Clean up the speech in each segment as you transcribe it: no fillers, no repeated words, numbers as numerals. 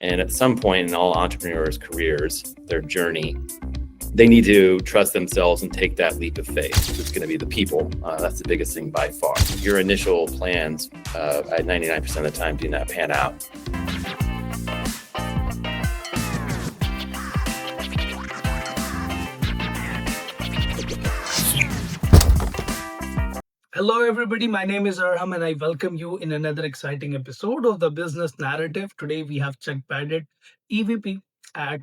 And at some point in all entrepreneurs' careers, their journey, they need to trust themselves and take that leap of faith. It's going to be the people. That's the biggest thing by far. Your initial plans, at 99% of the time, do not pan out. Hello, everybody. My name is Arham, and I welcome you in another exciting episode of the Business Narrative. Today, we have Chuck Pettid, EVP at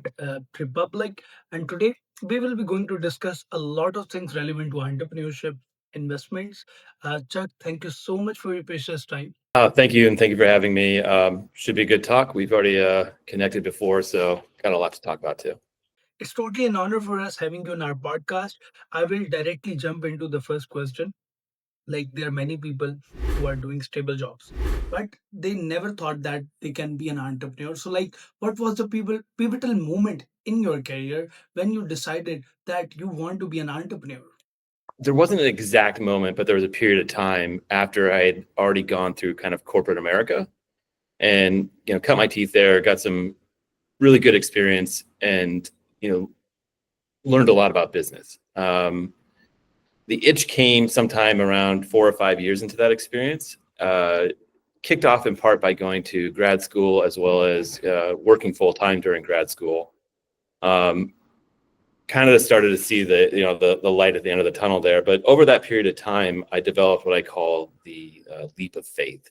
Republic, and today we will be going to discuss a lot of things relevant to entrepreneurship, investments. Chuck, thank you so much for your precious time. Thank you, and thank you for having me. Should be a good talk. We've already connected before, so got a lot to talk about too. It's totally an honor for us having you on our podcast. I will directly jump into the first question. Like, there are many people who are doing stable jobs, but they never thought that they can be an entrepreneur. So, like, what was the pivotal moment in your career when you decided that you want to be an entrepreneur? There wasn't an exact moment, but there was a period of time after I had already gone through kind of corporate America and, cut my teeth there, got some really good experience and, learned a lot about business. The itch came sometime around 4 or 5 years into that experience, kicked off in part by going to grad school as well as working full time during grad school. Kind of started to see the light at the end of the tunnel there. But over that period of time, I developed what I call the leap of faith.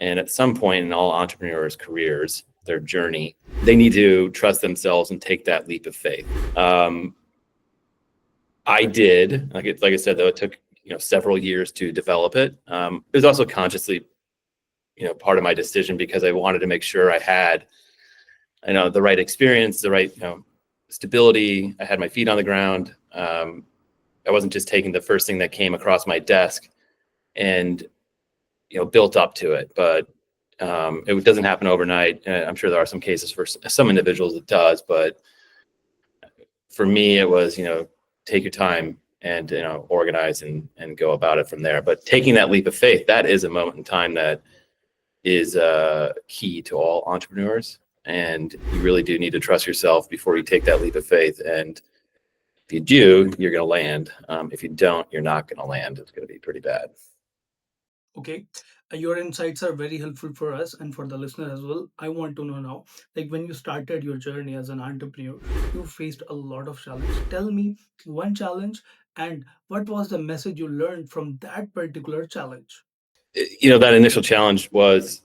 And at some point in all entrepreneurs' careers, their journey, they need to trust themselves and take that leap of faith. I did, like I said, though, it took several years to develop it. It was also consciously, part of my decision because I wanted to make sure I had, the right experience, the right, stability. I had my feet on the ground. I wasn't just taking the first thing that came across my desk and, built up to it. But it doesn't happen overnight. I'm sure there are some cases for some individuals it does, but for me, it was, take your time and, organize and go about it from there. But taking that leap of faith, that is a moment in time that is key to all entrepreneurs. And you really do need to trust yourself before you take that leap of faith. And if you do, you're going to land. If you don't, you're not going to land. It's going to be pretty bad. Okay. Your insights are very helpful for us and for the listener as well. I want to know now, like, when you started your journey as an entrepreneur, you faced a lot of challenge. Tell me one challenge and what was the message you learned from that particular challenge? That initial challenge was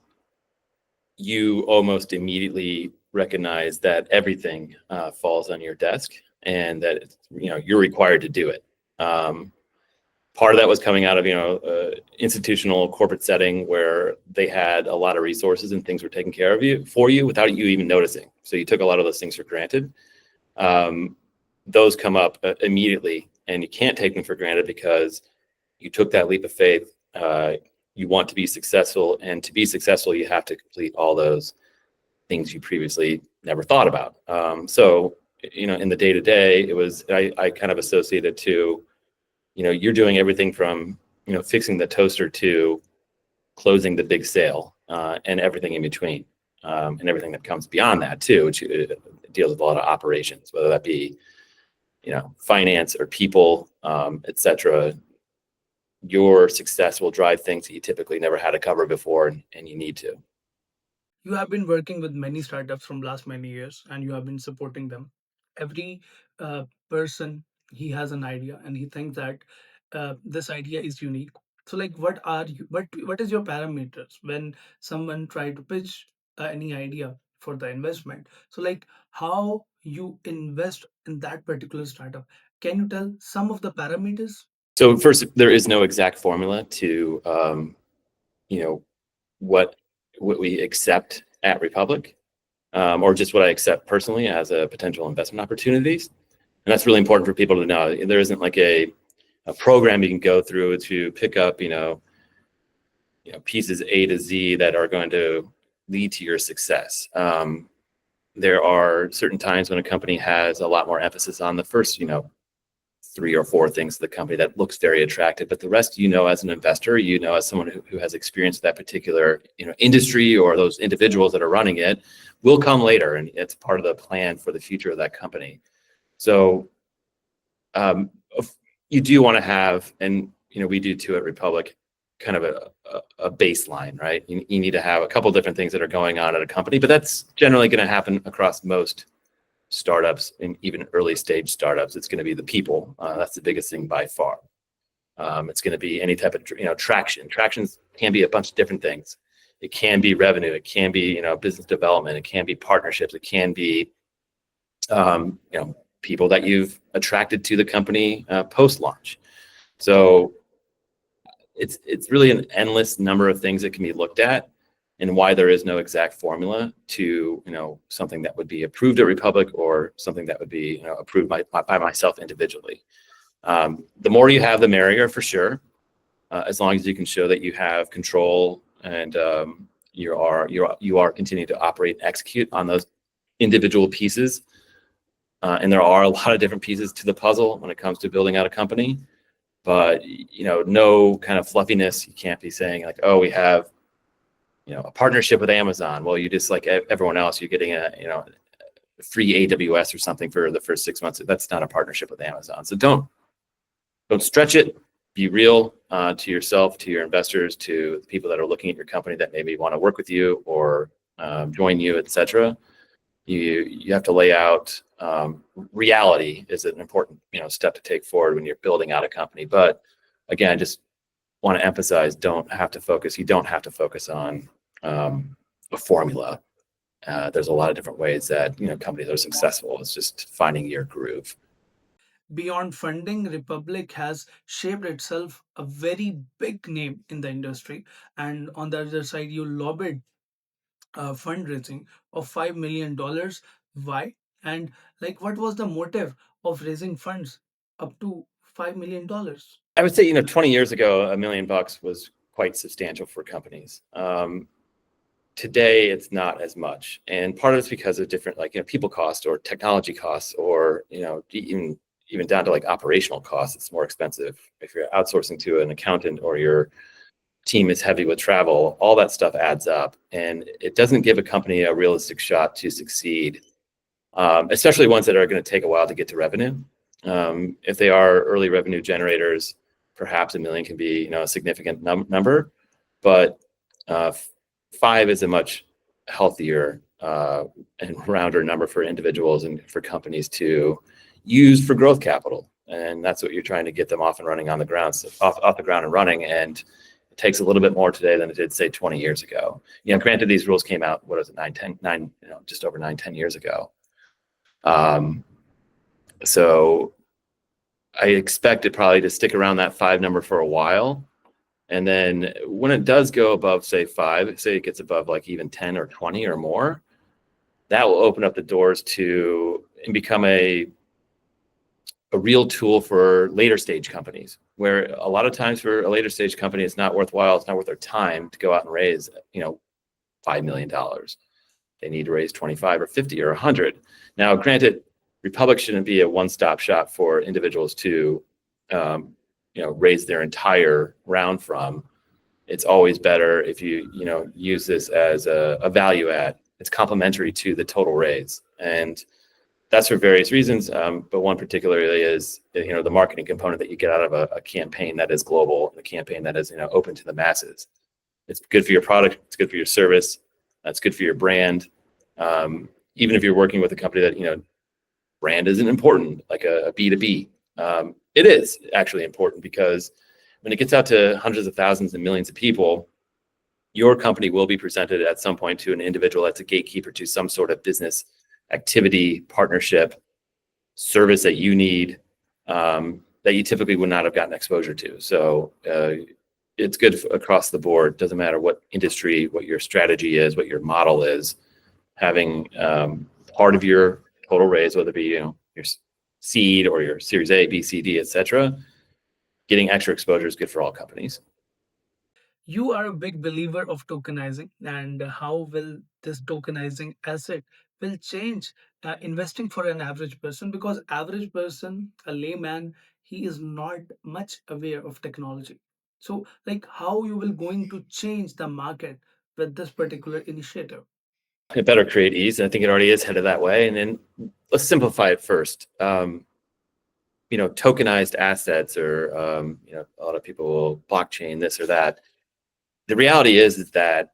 you almost immediately recognize that everything falls on your desk and that you're required to do it. Part of that was coming out of institutional corporate setting where they had a lot of resources and things were taken care of for you without you even noticing. So you took a lot of those things for granted. Those come up immediately, and you can't take them for granted because you took that leap of faith. You want to be successful, and to be successful, you have to complete all those things you previously never thought about. So, in the day-to-day, it was, I kind of associated to, you're doing everything from, fixing the toaster to closing the big sale, and everything in between, and everything that comes beyond that too, which deals with a lot of operations, whether that be, finance or people, etc. Your success will drive things that you typically never had to cover before, and you need to. You have been working with many startups from last many years and you have been supporting them. Every person, he has an idea and he thinks that this idea is unique. So, like, what is your parameters when someone try to pitch any idea for the investment? So, like, how you invest in that particular startup? Can you tell some of the parameters? So first, there is no exact formula to, what we accept at Republic, or just what I accept personally as a potential investment opportunities. And that's really important for people to know. There isn't like a program you can go through to pick up, pieces A to Z that are going to lead to your success. There are certain times when a company has a lot more emphasis on the first, three or four things to the company that looks very attractive, but the rest, as an investor, as someone who has experience with that particular, industry or those individuals that are running it, will come later, and it's part of the plan for the future of that company. So um, you do want to have, and we do too at Republic, kind of a baseline, right? You need to have a couple different things that are going on at a company, but that's generally going to happen across most startups and even early stage startups. It's going to be the people. That's the biggest thing by far. It's going to be any type of traction. Tractions can be a bunch of different things. It can be revenue. It can be business development. It can be partnerships. It can be people that you've attracted to the company post launch. So it's really an endless number of things that can be looked at, and why there is no exact formula to something that would be approved at Republic or something that would be approved by myself individually. The more you have, the merrier, for sure. As long as you can show that you have control and you are continuing to operate and execute on those individual pieces. And there are a lot of different pieces to the puzzle when it comes to building out a company. But no kind of fluffiness. You can't be saying like, oh, we have a partnership with Amazon. Well, you just, like everyone else, you're getting a free AWS or something for the first 6 months. That's not a partnership with Amazon. So don't stretch it. Be real to yourself, to your investors, to the people that are looking at your company that maybe want to work with you or join you, etc. You have to lay out reality is an important step to take forward when you're building out a company. But again, I just want to emphasize, you don't have to focus on a formula. There's a lot of different ways that companies are successful. It's just finding your groove. Beyond funding, Republic has shaped itself a very big name in the industry. And on the other side, you lobbied fundraising of $5 million. Why? And like, what was the motive of raising funds up to $5 million? I would say 20 years ago, $1 million was quite substantial for companies. Today, it's not as much, and part of it's because of different, like people cost or technology costs, or even down to like operational costs. It's more expensive if you're outsourcing to an accountant or your team is heavy with travel. All that stuff adds up, and it doesn't give a company a realistic shot to succeed, especially ones that are going to take a while to get to revenue. If they are early revenue generators, perhaps $1 million can be a significant number, but 5 is a much healthier and rounder number for individuals and for companies to use for growth capital. And that's what you're trying to get them off and running on the ground, off the ground and running. And it takes a little bit more today than it did, say, 20 years ago. Granted, these rules came out, what was it, 9, just over 9-10 years ago. So I expect it probably to stick around that 5 number for a while. And then when it does go above, say, 5, say it gets above like even 10 or 20 or more, that will open up the doors to and become a real tool for later stage companies, where a lot of times for a later stage company, it's not worthwhile. It's not worth their time to go out and raise, $5 million. They need to raise 25 or 50 or 100. Now, granted, Republic shouldn't be a one-stop shop for individuals to raise their entire round from. It's always better if you use this as a value add. It's complementary to the total raise, and that's for various reasons. But one particularly is the marketing component that you get out of a campaign that is global, a campaign that is open to the masses. It's good for your product. It's good for your service. That's good for your brand. Even if you're working with a company that brand isn't important, like a B2B. It is actually important, because when it gets out to hundreds of thousands and millions of people, your company will be presented at some point to an individual that's a gatekeeper to some sort of business activity, partnership, service that you need, that you typically would not have gotten exposure to. So it's good across the board. Doesn't matter what industry, what your strategy is, what your model is. Having part of your total raise, whether it be your seed or your Series A, B, C, D, etc., getting extra exposure is good for all companies. You are a big believer of tokenizing, and how will this tokenizing asset will change investing for an average person? Because average person, a layman, he is not much aware of technology. So, like, how you will going to change the market with this particular initiative? It better create ease. And I think it already is headed that way. And then let's simplify it first. Tokenized assets, or a lot of people will blockchain this or that. The reality is that,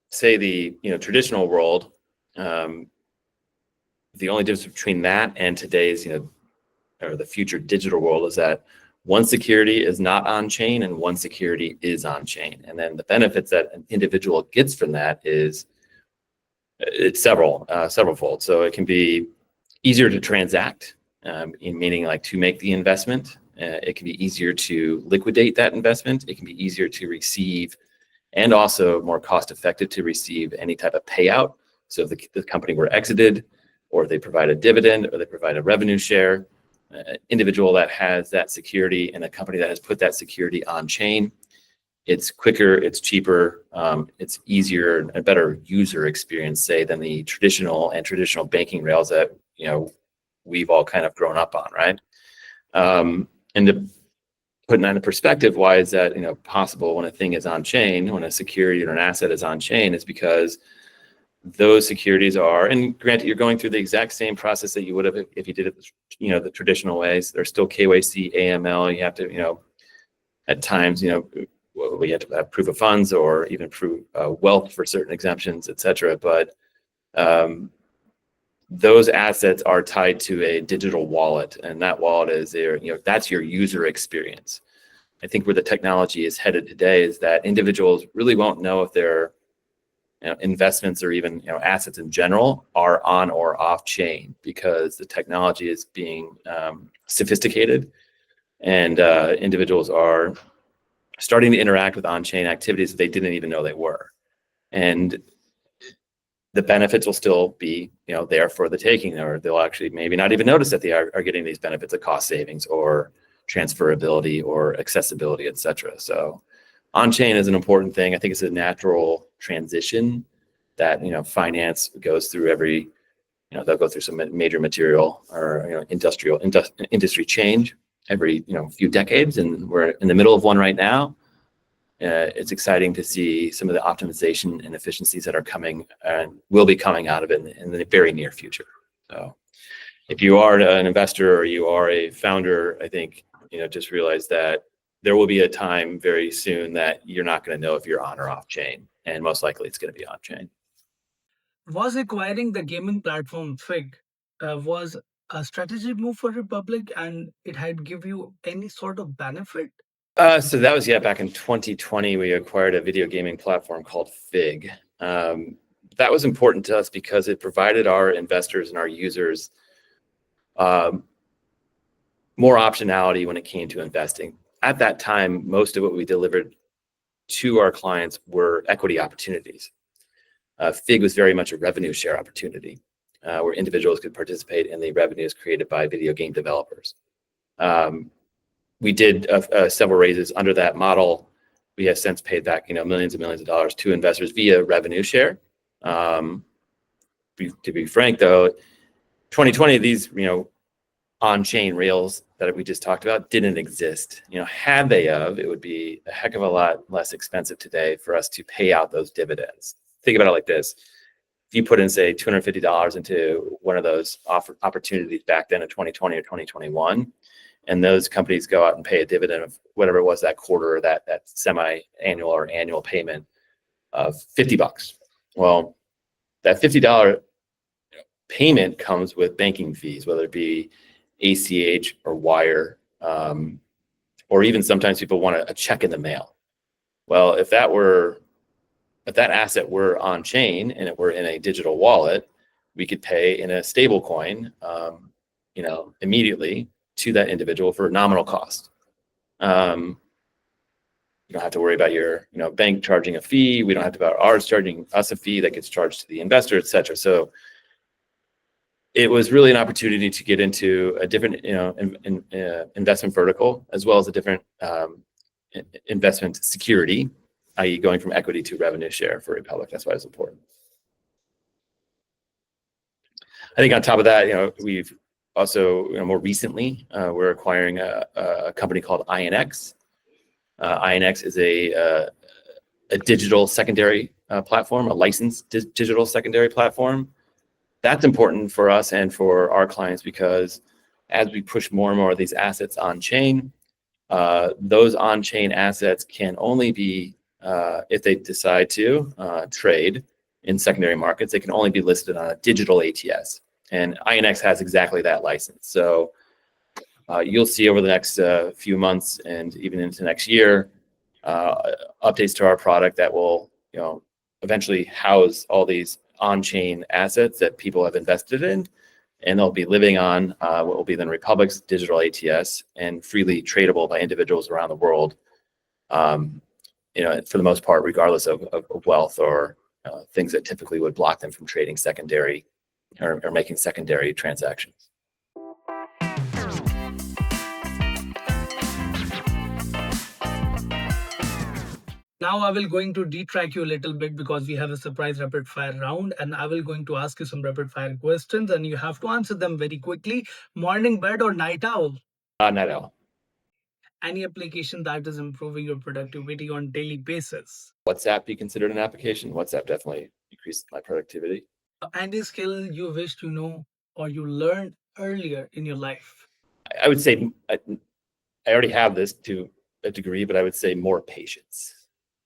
say, the traditional world, the only difference between that and today's or the future digital world is that one security is not on chain and one security is on chain. And then the benefits that an individual gets from that is it's severalfold. So it can be easier to transact, meaning like to make the investment. It can be easier to liquidate that investment. It can be easier to receive, and also more cost effective to receive any type of payout. So if the company were exited, or they provide a dividend, or they provide a revenue share, individual that has that security and a company that has put that security on chain, it's quicker, it's cheaper, it's easier, and a better user experience, say, than the traditional banking rails that we've all kind of grown up on, right? And to put that into perspective, why is that possible when a thing is on chain, when a security or an asset is on chain? Is because those securities are, and granted, you're going through the exact same process that you would have if you did it the traditional ways. There's still KYC, AML. You have to at times we have to have proof of funds, or even prove wealth for certain exemptions, etc. But those assets are tied to a digital wallet, and that wallet is there. That's your user experience. I think where the technology is headed today is that individuals really won't know if their investments, or even assets in general, are on or off chain, because the technology is being sophisticated, and individuals are starting to interact with on-chain activities that they didn't even know they were. And the benefits will still be there for the taking, or they'll actually maybe not even notice that they are getting these benefits of cost savings, or transferability, or accessibility, etc. So on-chain is an important thing. I think it's a natural transition that finance goes through every they'll go through some major material or industry change every few decades, and we're in the middle of one right now. It's exciting to see some of the optimization and efficiencies that are coming and will be coming out of it in the very near future. So if you are an investor or you are a founder, I think just realize that there will be a time very soon that you're not going to know if you're on or off chain, and most likely it's going to be on chain. Was acquiring the gaming platform Fig was a strategic move for Republic, and it had give you any sort of benefit? So that was back in 2020, we acquired a video gaming platform called Fig. That was important to us because it provided our investors and our users more optionality when it came to investing. At that time, most of what we delivered to our clients were equity opportunities. Fig was very much a revenue share opportunity, where individuals could participate in the revenues created by video game developers. We did several raises under that model. We have since paid back millions and millions of dollars to investors via revenue share. To be frank, though, 2020, these on-chain rails that we just talked about didn't exist. Had they of, it would be a heck of a lot less expensive today for us to pay out those dividends. Think about it like this: if you put in, say, $250 into one of those opportunities back then in 2020 or 2021, and those companies go out and pay a dividend of whatever it was that quarter, or that semi-annual or annual payment of $50. Well, that $50 payment comes with banking fees, whether it be ACH or wire, or even sometimes people want a check in the mail. Well, if that asset were on chain and it were in a digital wallet, we could pay in a stable coin, immediately to that individual for nominal cost. You don't have to worry about your bank charging a fee. We don't have to worry about ours charging us a fee that gets charged to the investor, et cetera. So it was really an opportunity to get into a different investment vertical, as well as a different investment security, i.e. going from equity to revenue share for Republic. That's why it's important. I think on top of that, we've Also, more recently, we're acquiring a company called INX. INX is a digital secondary platform, a licensed digital secondary platform. That's important for us and for our clients because as we push more and more of these assets on chain, those on chain assets can only be, if they decide to trade in secondary markets, they can only be listed on a digital ATS. And INX has exactly that license. So you'll see over the next few months and even into next year, updates to our product that will, eventually house all these on-chain assets that people have invested in, and they'll be living on what will be then Republic's digital ATS and freely tradable by individuals around the world. For the most part, regardless of wealth or things that typically would block them from trading secondary or making secondary transactions. Now I will going to detrack you a little bit because we have a surprise rapid fire round, and I will going to ask you some rapid fire questions and you have to answer them very quickly. Morning bird or night owl? Night owl. Any application that is improving your productivity on daily basis? WhatsApp be considered an application? WhatsApp definitely increased my productivity. Any skill you wish to know or you learned earlier in your life? I would say I already have this to a degree, but I would say more patience.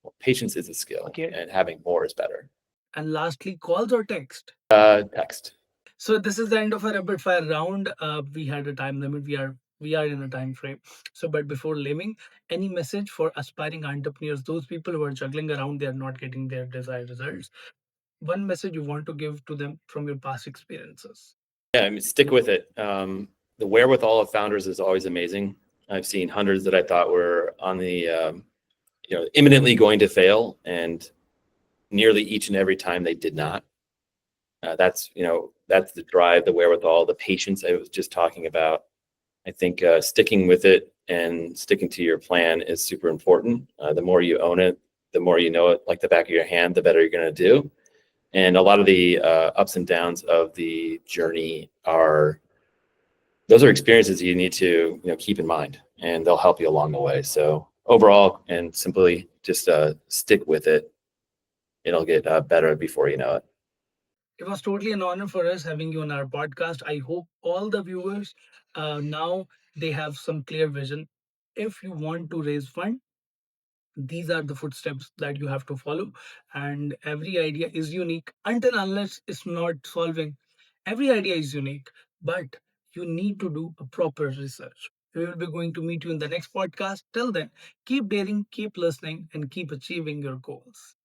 Well, patience is a skill, Okay. and having more is better. And lastly, calls or text? Text. So this is the end of our rapid fire round. We had a time limit. We are in a time frame. So, but before leaving, any message for aspiring entrepreneurs, those people who are juggling around, they are not getting their desired results. One message you want to give to them from your past experiences? Yeah, I mean, stick with it. The wherewithal of founders is always amazing. I've seen hundreds that I thought were on the, imminently going to fail, and nearly each and every time they did not. That's the drive, the wherewithal, the patience I was just talking about. I think sticking with it and sticking to your plan is super important. The more you own it, the more you know it like the back of your hand, the better you're going to do. And a lot of the ups and downs of the journey those are experiences you need to keep in mind, and they'll help you along the way. So overall, and simply just stick with it. It'll get better before you know it. It was totally an honor for us having you on our podcast. I hope all the viewers now they have some clear vision. If you want to raise fund, these are the footsteps that you have to follow, and every idea is unique until unless it's not solving. Every idea is unique, but you need to do a proper research. We will be going to meet you in the next podcast. Till then, keep daring, keep listening, and keep achieving your goals.